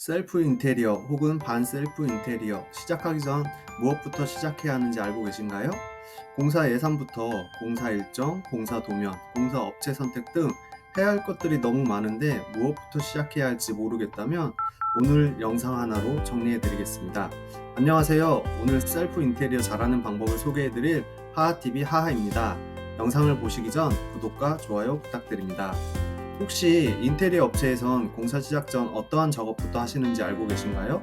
셀프 인테리어 혹은 반셀프 인테리어 시작하기 전 무엇부터 시작해야 하는지 알고 계신가요? 공사 예산부터 공사 일정, 공사 도면, 공사 업체 선택 등 해야 할 것들이 너무 많은데 무엇부터 시작해야 할지 모르겠다면 오늘 영상 하나로 정리해 드리겠습니다. 안녕하세요. 오늘 셀프 인테리어 잘하는 방법을 소개해 드릴 하하TV 하하입니다. 영상을 보시기 전 구독과 좋아요 부탁드립니다. 혹시 인테리어 업체에선 공사 시작 전 어떠한 작업부터 하시는지 알고 계신가요?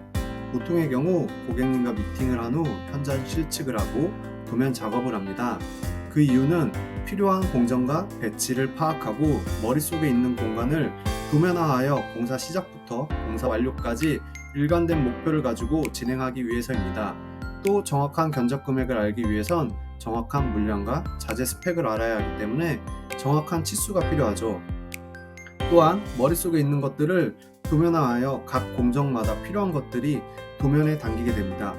보통의 경우 고객님과 미팅을 한 후 현장 실측을 하고 도면 작업을 합니다. 그 이유는 필요한 공정과 배치를 파악하고 머릿속에 있는 공간을 도면화하여 공사 시작부터 공사 완료까지 일관된 목표를 가지고 진행하기 위해서입니다. 또 정확한 견적 금액을 알기 위해선 정확한 물량과 자재 스펙을 알아야 하기 때문에 정확한 치수가 필요하죠. 또한 머릿속에 있는 것들을 도면화하여 각 공정마다 필요한 것들이 도면에 담기게 됩니다.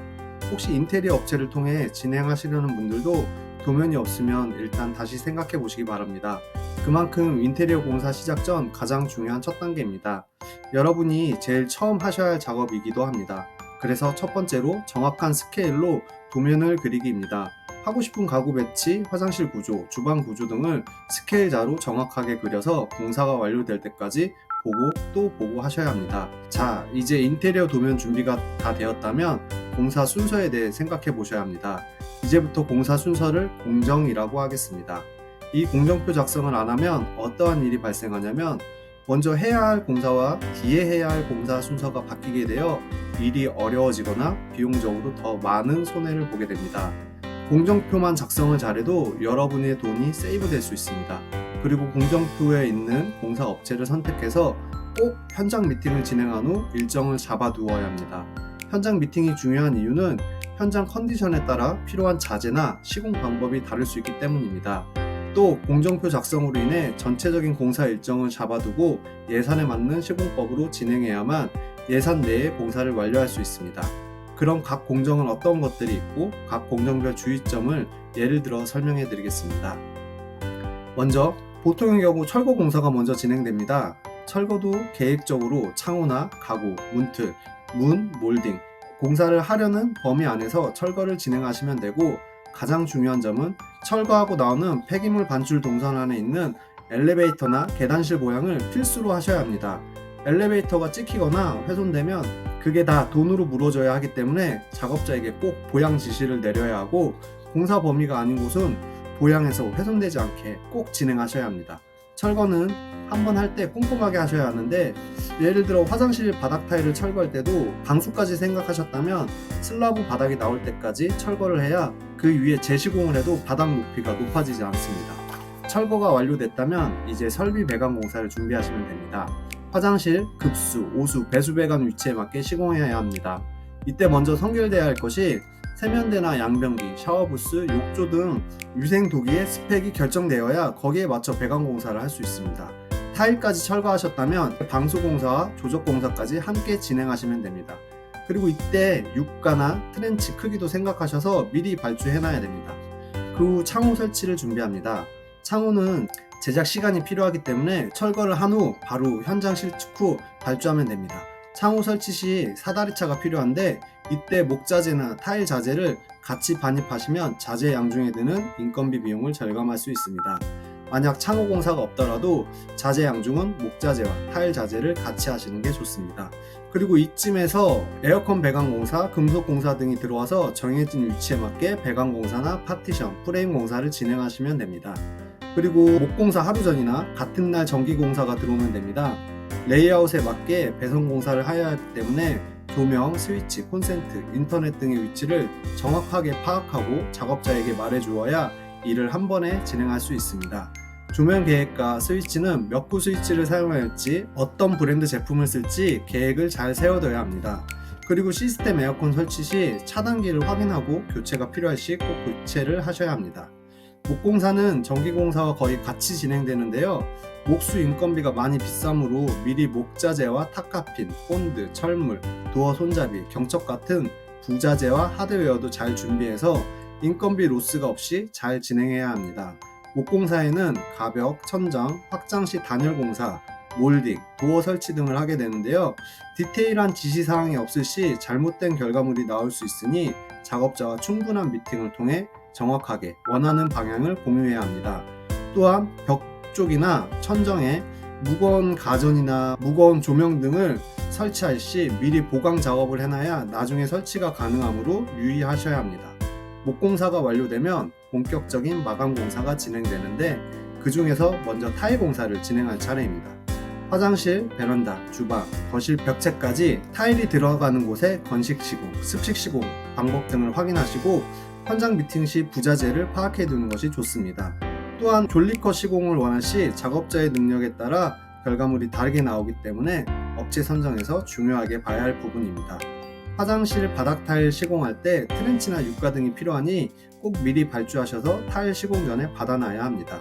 혹시 인테리어 업체를 통해 진행하시려는 분들도 도면이 없으면 일단 다시 생각해 보시기 바랍니다. 그만큼 인테리어 공사 시작 전 가장 중요한 첫 단계입니다. 여러분이 제일 처음 하셔야 할 작업이기도 합니다. 그래서 첫 번째로 정확한 스케일로 도면을 그리기입니다. 하고 싶은 가구 배치, 화장실 구조, 주방 구조 등을 스케일자로 정확하게 그려서 공사가 완료될 때까지 보고 또 보고 하셔야 합니다. 자, 이제 인테리어 도면 준비가 다 되었다면 공사 순서에 대해 생각해 보셔야 합니다. 이제부터 공사 순서를 공정이라고 하겠습니다. 이 공정표 작성을 안 하면 어떠한 일이 발생하냐면 먼저 해야 할 공사와 뒤에 해야 할 공사 순서가 바뀌게 되어 일이 어려워지거나 비용적으로 더 많은 손해를 보게 됩니다. 공정표만 작성을 잘해도 여러분의 돈이 세이브 될 수 있습니다. 그리고 공정표에 있는 공사 업체를 선택해서 꼭 현장 미팅을 진행한 후 일정을 잡아두어야 합니다. 현장 미팅이 중요한 이유는 현장 컨디션에 따라 필요한 자재나 시공 방법이 다를 수 있기 때문입니다. 또 공정표 작성으로 인해 전체적인 공사 일정을 잡아두고 예산에 맞는 시공법으로 진행해야만 예산 내에 공사를 완료할 수 있습니다. 그럼 각 공정은 어떤 것들이 있고 각 공정별 주의점을 예를 들어 설명해 드리겠습니다. 먼저 보통의 경우 철거 공사가 먼저 진행됩니다. 철거도 계획적으로 창호나 가구, 문틀, 문, 몰딩 공사를 하려는 범위 안에서 철거를 진행하시면 되고, 가장 중요한 점은 철거하고 나오는 폐기물 반출 동선 안에 있는 엘리베이터나 계단실 모양을 필수로 하셔야 합니다. 엘리베이터가 찍히거나 훼손되면 그게 다 돈으로 물어줘야 하기 때문에 작업자에게 꼭 보양 지시를 내려야 하고, 공사 범위가 아닌 곳은 보양해서 훼손되지 않게 꼭 진행하셔야 합니다. 철거는 한번 할 때 꼼꼼하게 하셔야 하는데, 예를 들어 화장실 바닥 타일을 철거할 때도 방수까지 생각하셨다면 슬라브 바닥이 나올 때까지 철거를 해야 그 위에 재시공을 해도 바닥 높이가 높아지지 않습니다. 철거가 완료됐다면 이제 설비 배관 공사를 준비하시면 됩니다. 화장실, 급수, 오수, 배수 배관 위치에 맞게 시공해야 합니다. 이때 먼저 선결돼야 할 것이 세면대나 양변기, 샤워부스, 욕조 등 위생 도기의 스펙이 결정되어야 거기에 맞춰 배관 공사를 할 수 있습니다. 타일까지 철거하셨다면 방수 공사와 조적 공사까지 함께 진행하시면 됩니다. 그리고 이때 유가나 트렌치 크기도 생각하셔서 미리 발주해놔야 됩니다. 그 후 창호 설치를 준비합니다. 창호는 제작 시간이 필요하기 때문에 철거를 한 후 바로 현장 실측 후 발주하면 됩니다. 창호 설치 시 사다리차가 필요한데 이때 목자재나 타일 자재를 같이 반입하시면 자재 양중에 드는 인건비 비용을 절감할 수 있습니다. 만약 창호 공사가 없더라도 자재 양중은 목자재와 타일 자재를 같이 하시는 게 좋습니다. 그리고 이쯤에서 에어컨 배관 공사, 금속 공사 등이 들어와서 정해진 위치에 맞게 배관 공사나 파티션, 프레임 공사를 진행하시면 됩니다. 그리고 목공사 하루 전이나 같은 날 전기 공사가 들어오면 됩니다. 레이아웃에 맞게 배선 공사를 해야 하기 때문에 조명, 스위치, 콘센트, 인터넷 등의 위치를 정확하게 파악하고 작업자에게 말해주어야 일을 한 번에 진행할 수 있습니다. 조명 계획과 스위치는 몇 구 스위치를 사용할지, 어떤 브랜드 제품을 쓸지 계획을 잘 세워둬야 합니다. 그리고 시스템 에어컨 설치 시 차단기를 확인하고 교체가 필요할 시 꼭 교체를 하셔야 합니다. 목공사는 전기공사와 거의 같이 진행되는데요. 목수 인건비가 많이 비싸므로 미리 목자재와 탁카핀, 본드, 철물, 도어 손잡이, 경첩 같은 부자재와 하드웨어도 잘 준비해서 인건비 로스가 없이 잘 진행해야 합니다. 목공사에는 가벽, 천장, 확장 시 단열 공사, 몰딩, 도어 설치 등을 하게 되는데요. 디테일한 지시사항이 없을 시 잘못된 결과물이 나올 수 있으니 작업자와 충분한 미팅을 통해 정확하게 원하는 방향을 공유해야 합니다. 또한 벽 쪽이나 천정에 무거운 가전이나 무거운 조명 등을 설치할 시 미리 보강 작업을 해놔야 나중에 설치가 가능하므로 유의하셔야 합니다. 목공사가 완료되면 본격적인 마감 공사가 진행되는데 그 중에서 먼저 타일 공사를 진행할 차례입니다. 화장실, 베란다, 주방, 거실 벽체까지 타일이 들어가는 곳에 건식 시공, 습식 시공 방법 등을 확인하시고 현장 미팅 시 부자재를 파악해 두는 것이 좋습니다. 또한 졸리컷 시공을 원할 시 작업자의 능력에 따라 결과물이 다르게 나오기 때문에 업체 선정에서 중요하게 봐야 할 부분입니다. 화장실 바닥 타일 시공할 때 트렌치나 육가 등이 필요하니 꼭 미리 발주하셔서 타일 시공 전에 받아놔야 합니다.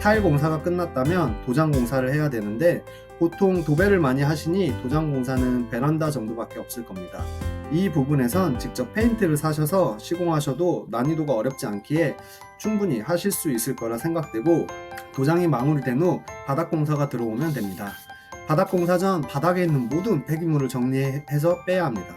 타일 공사가 끝났다면 도장 공사를 해야 되는데 보통 도배를 많이 하시니 도장 공사는 베란다 정도밖에 없을 겁니다. 이 부분에선 직접 페인트를 사셔서 시공하셔도 난이도가 어렵지 않기에 충분히 하실 수 있을 거라 생각되고 도장이 마무리된 후 바닥 공사가 들어오면 됩니다. 바닥 공사 전 바닥에 있는 모든 폐기물을 정리해서 빼야 합니다.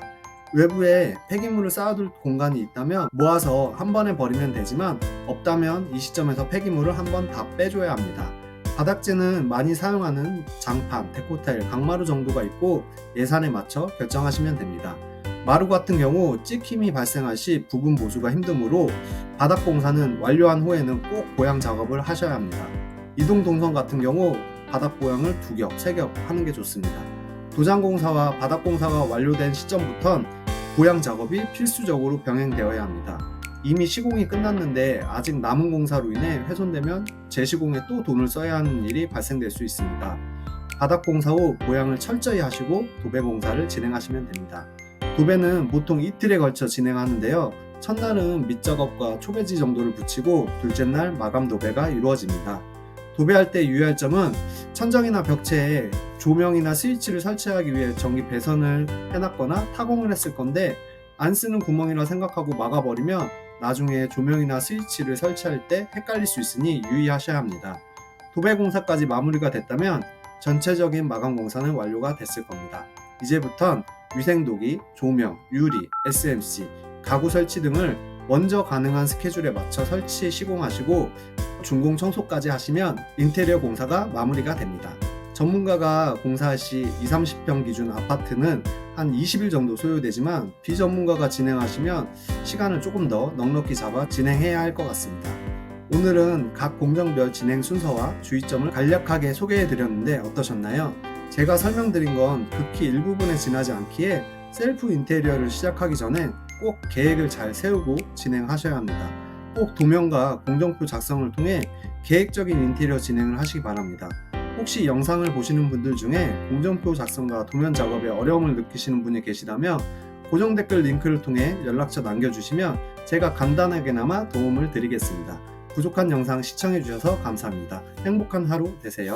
외부에 폐기물을 쌓아둘 공간이 있다면 모아서 한 번에 버리면 되지만 없다면 이 시점에서 폐기물을 한 번 다 빼줘야 합니다. 바닥재는 많이 사용하는 장판, 데코타일, 강마루 정도가 있고 예산에 맞춰 결정하시면 됩니다. 마루 같은 경우 찍힘이 발생할 시 부분 보수가 힘드므로 바닥 공사는 완료한 후에는 꼭 보양 작업을 하셔야 합니다. 이동 동선 같은 경우 바닥 보양을 2겹, 3겹 하는 게 좋습니다. 도장 공사와 바닥 공사가 완료된 시점부턴 보양 작업이 필수적으로 병행되어야 합니다. 이미 시공이 끝났는데 아직 남은 공사로 인해 훼손되면 재시공에 또 돈을 써야 하는 일이 발생될 수 있습니다. 바닥 공사 후 보양을 철저히 하시고 도배 공사를 진행하시면 됩니다. 도배는 보통 이틀에 걸쳐 진행하는데요. 첫날은 밑작업과 초배지 정도를 붙이고 둘째 날 마감 도배가 이루어집니다. 도배할 때 유의할 점은 천정이나 벽체에 조명이나 스위치를 설치하기 위해 전기 배선을 해놨거나 타공을 했을 건데 안 쓰는 구멍이라 생각하고 막아버리면 나중에 조명이나 스위치를 설치할 때 헷갈릴 수 있으니 유의하셔야 합니다. 도배 공사까지 마무리가 됐다면 전체적인 마감 공사는 완료가 됐을 겁니다. 이제부턴 위생도기, 조명, 유리, SMC, 가구 설치 등을 먼저 가능한 스케줄에 맞춰 설치 시공하시고 준공 청소까지 하시면 인테리어 공사가 마무리가 됩니다. 전문가가 공사할 시 20-30평 기준 아파트는 한 20일 정도 소요되지만 비전문가가 진행하시면 시간을 조금 더 넉넉히 잡아 진행해야 할 것 같습니다. 오늘은 각 공정별 진행 순서와 주의점을 간략하게 소개해 드렸는데 어떠셨나요? 제가 설명드린 건 극히 일부분에 지나지 않기에 셀프 인테리어를 시작하기 전에 꼭 계획을 잘 세우고 진행하셔야 합니다. 꼭 도면과 공정표 작성을 통해 계획적인 인테리어 진행을 하시기 바랍니다. 혹시 영상을 보시는 분들 중에 공정표 작성과 도면 작업에 어려움을 느끼시는 분이 계시다면 고정 댓글 링크를 통해 연락처 남겨주시면 제가 간단하게나마 도움을 드리겠습니다. 부족한 영상 시청해주셔서 감사합니다. 행복한 하루 되세요.